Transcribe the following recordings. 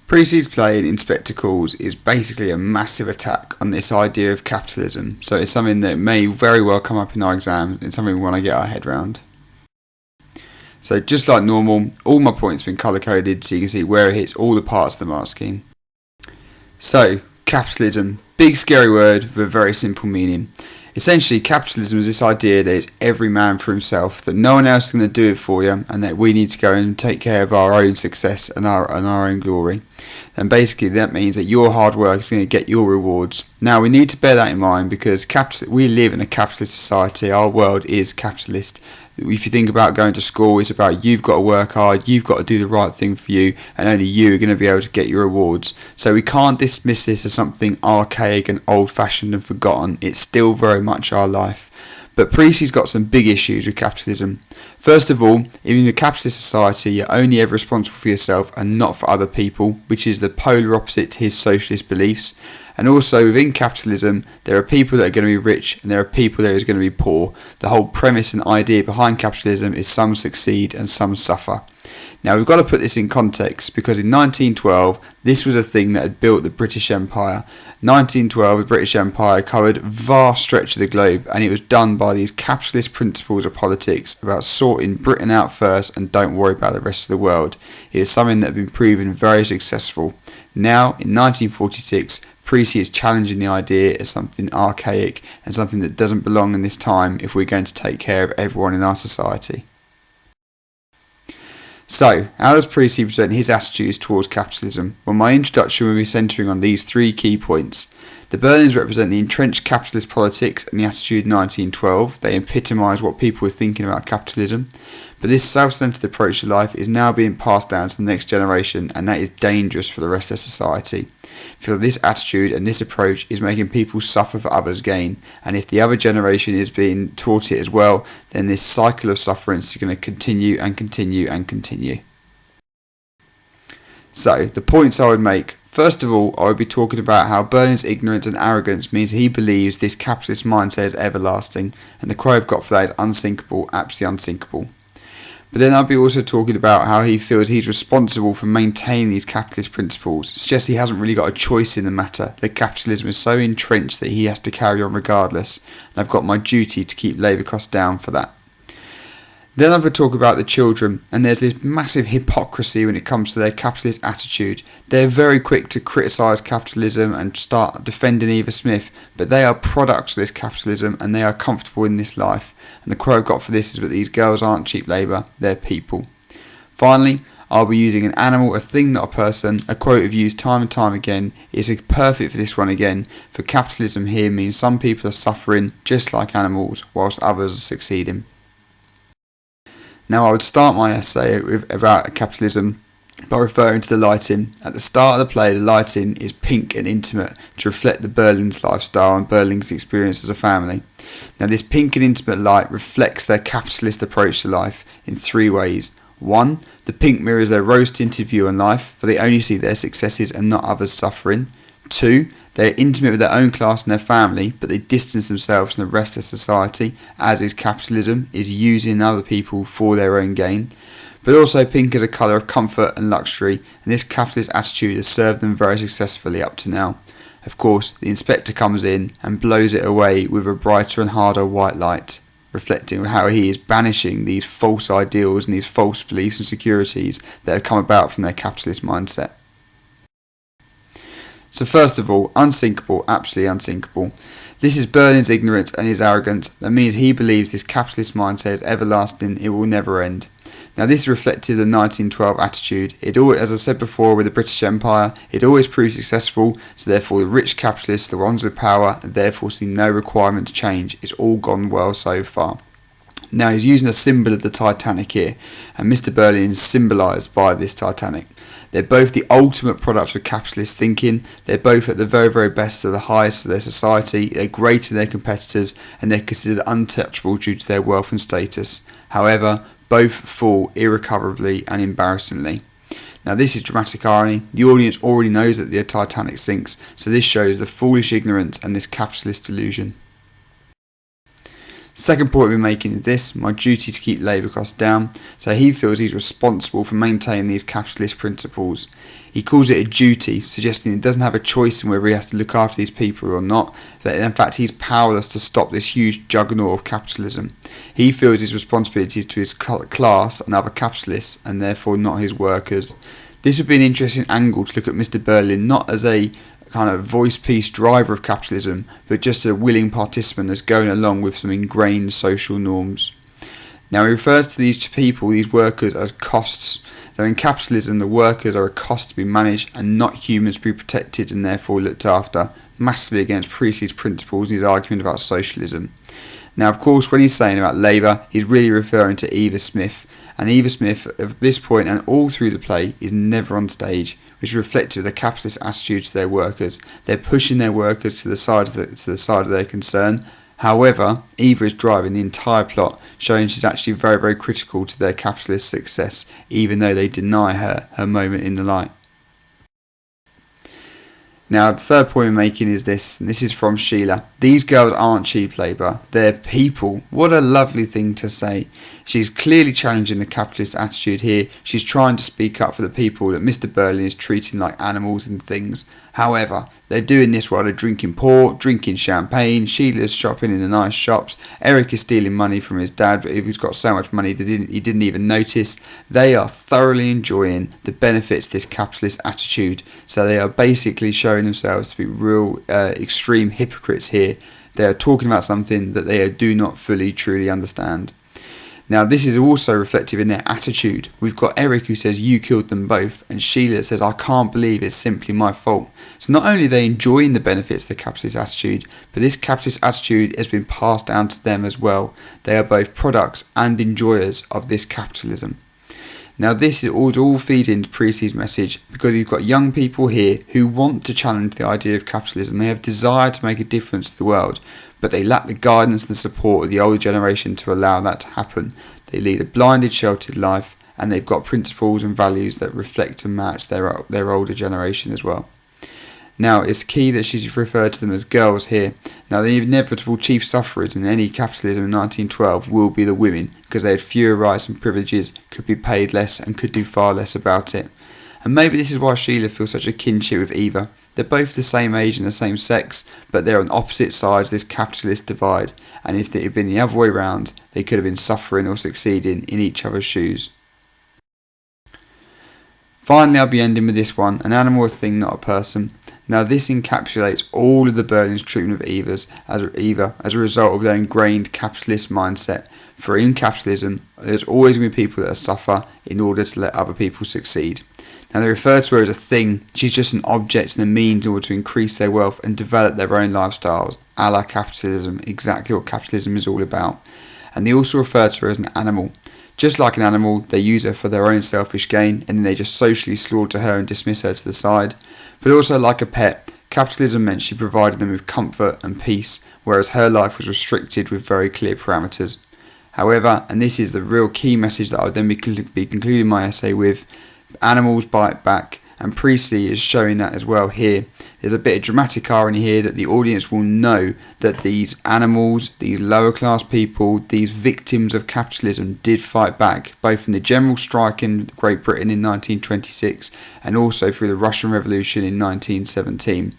Precy's play in Inspector Calls is basically a massive attack on this idea of capitalism, so it's something that may very well come up in our exams. It's something we want to get our head around. So just like normal, all my points have been colour coded so you can see where it hits all the parts of the mark scheme. So, capitalism, big scary word with a very simple meaning. Essentially, capitalism is this idea that it's every man for himself, that no one else is going to do it for you, and that we need to go and take care of our own success and our own glory. And basically that means that your hard work is going to get your rewards. Now we need to bear that in mind because we live in a capitalist society. Our world is capitalist. If you think about going to school, it's about you've got to work hard, you've got to do the right thing for you, and only you are going to be able to get your rewards. So we can't dismiss this as something archaic and old-fashioned and forgotten. It's still very much our life. But Precy's got some big issues with capitalism. First of all, in a capitalist society, you're only ever responsible for yourself and not for other people, which is the polar opposite to his socialist beliefs. And also within capitalism, there are people that are going to be rich and there are people that are going to be poor. The whole premise and idea behind capitalism is some succeed and some suffer. Now we've got to put this in context because in 1912 this was a thing that had built the British Empire. 1912 the British Empire covered a vast stretch of the globe and it was done by these capitalist principles of politics about sorting Britain out first and don't worry about the rest of the world. It is something that had been proven very successful. Now in 1946 Precy is challenging the idea as something archaic and something that doesn't belong in this time if we're going to take care of everyone in our society. So, how does Precy present his attitudes towards capitalism? Well, my introduction will be centering on these three key points. The Berlins represent the entrenched capitalist politics and the attitude of 1912. They epitomise what people were thinking about capitalism. But this self-centred approach to life is now being passed down to the next generation, and that is dangerous for the rest of society. For this attitude and this approach is making people suffer for others' gain, and if the other generation is being taught it as well, then this cycle of suffering is going to continue and continue and continue. So, the points I would make. First of all, I would be talking about how Berlin's ignorance and arrogance means that he believes this capitalist mindset is everlasting, and the quote I've got for that is unsinkable, absolutely unsinkable. But then I'll be also talking about how he feels he's responsible for maintaining these capitalist principles. It suggests he hasn't really got a choice in the matter, that capitalism is so entrenched that he has to carry on regardless, and I've got my duty to keep labour costs down for that. Then I will talk about the children, and there's this massive hypocrisy when it comes to their capitalist attitude. They're very quick to criticise capitalism and start defending Eva Smith, but they are products of this capitalism and they are comfortable in this life. And the quote I've got for this is that these girls aren't cheap labour, they're people. Finally, I'll be using an animal, a thing, not a person. A quote I've used time and time again is perfect for this one again. For capitalism here means some people are suffering just like animals whilst others are succeeding. Now I would start my essay about capitalism by referring to the lighting. At the start of the play, the lighting is pink and intimate to reflect the Berlin's lifestyle and Berlin's experience as a family. Now this pink and intimate light reflects their capitalist approach to life in three ways. 1. The pink mirrors their rose-tinted view on life, for they only see their successes and not others' suffering. 2. They are intimate with their own class and their family, but they distance themselves from the rest of society, as is capitalism, is using other people for their own gain. But also pink is a colour of comfort and luxury, and this capitalist attitude has served them very successfully up to now. Of course, the inspector comes in and blows it away with a brighter and harder white light, reflecting how he is banishing these false ideals and these false beliefs and securities that have come about from their capitalist mindset. So first of all, unsinkable, absolutely unsinkable. This is Berlin's ignorance and his arrogance. That means he believes this capitalist mindset is everlasting, it will never end. Now this is reflected in the 1912 attitude. It always, as I said before with the British Empire, it always proved successful, so therefore the rich capitalists, the ones with power, and therefore see no requirement to change. It's all gone well so far. Now he's using a symbol of the Titanic here, and Mr. Berlin is symbolised by this Titanic. They're both the ultimate products of capitalist thinking. They're both at the very, very best of the highest of their society. They're greater than their competitors and they're considered untouchable due to their wealth and status. However, both fall irrecoverably and embarrassingly. Now this is dramatic irony. The audience already knows that the Titanic sinks, so this shows the foolish ignorance and this capitalist delusion. Second point we're making is this: my duty to keep labour costs down. So he feels he's responsible for maintaining these capitalist principles. He calls it a duty, suggesting he doesn't have a choice in whether he has to look after these people or not, that in fact he's powerless to stop this huge juggernaut of capitalism. He feels his responsibilities to his class and other capitalists, and therefore not his workers. This would be an interesting angle to look at Mr. Berlin not as a kind of voice piece driver of capitalism, but just a willing participant that's going along with some ingrained social norms. Now he refers to these people, these workers, as costs. Though in capitalism the workers are a cost to be managed and not humans to be protected and therefore looked after, massively against Priestley's principles in his argument about socialism. Now of course when he's saying about labour, he's really referring to Eva Smith, and Eva Smith at this point and all through the play is never on stage, which is reflective of the capitalist attitude to their workers. They're pushing their workers to the side of their concern. However, Eva is driving the entire plot, showing she's actually very, very critical to their capitalist success, even though they deny her moment in the light. Now, the third point we're making is this, and this is from Sheila. These girls aren't cheap labour, they're people. What a lovely thing to say. She's clearly challenging the capitalist attitude here. She's trying to speak up for the people that Mr. Berlin is treating like animals and things. However, they're doing this while they're drinking port, drinking champagne, Sheila's shopping in the nice shops, Eric is stealing money from his dad, but he's got so much money that he didn't even notice. They are thoroughly enjoying the benefits of this capitalist attitude. So they are basically showing themselves to be real extreme hypocrites here. They are talking about something that they do not fully, truly understand. Now this is also reflective in their attitude. We've got Eric who says you killed them both, and Sheila says I can't believe it's simply my fault. So not only are they enjoying the benefits of the capitalist attitude, but this capitalist attitude has been passed down to them as well. They are both products and enjoyers of this capitalism. Now this is all feed into Priestley's message, because you've got young people here who want to challenge the idea of capitalism. They have desire to make a difference to the world, but they lack the guidance and the support of the older generation to allow that to happen. They lead a blinded, sheltered life, and they've got principles and values that reflect and match their older generation as well. Now, it's key that she's referred to them as girls here. Now, the inevitable chief sufferers in any capitalism in 1912 will be the women, because they had fewer rights and privileges, could be paid less, and could do far less about it. And maybe this is why Sheila feels such a kinship with Eva. They're both the same age and the same sex, but they're on opposite sides of this capitalist divide, and if it had been the other way round, they could have been suffering or succeeding in each other's shoes. Finally, I'll be ending with this one: an animal, a thing, not a person. Now this encapsulates all of the Berlin's treatment of Eva as a result of their ingrained capitalist mindset. For in capitalism, there's always going to be people that suffer in order to let other people succeed. Now they refer to her as a thing. She's just an object and a means in order to increase their wealth and develop their own lifestyles, a la capitalism, exactly what capitalism is all about. And they also refer to her as an animal. Just like an animal, they use her for their own selfish gain, and then they just socially slaughter her and dismiss her to the side. But also like a pet, capitalism meant she provided them with comfort and peace, whereas her life was restricted with very clear parameters. However, and this is the real key message that I would then be concluding my essay with, animals bite back, and Priestley is showing that as well here. There's a bit of dramatic irony here that the audience will know that these animals, these lower class people, these victims of capitalism did fight back, both in the general strike in Great Britain in 1926 and also through the Russian Revolution in 1917.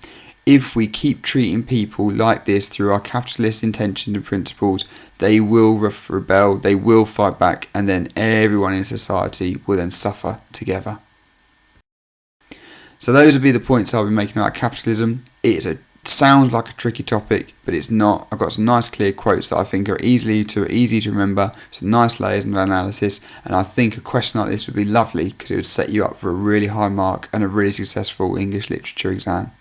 If we keep treating people like this through our capitalist intentions and principles, they will rebel, they will fight back, and then everyone in society will then suffer together. So those would be the points I'll be making about capitalism. It sounds like a tricky topic, but it's not. I've got some nice clear quotes that I think are easy to remember, some nice layers of analysis, and I think a question like this would be lovely because it would set you up for a really high mark and a really successful English literature exam.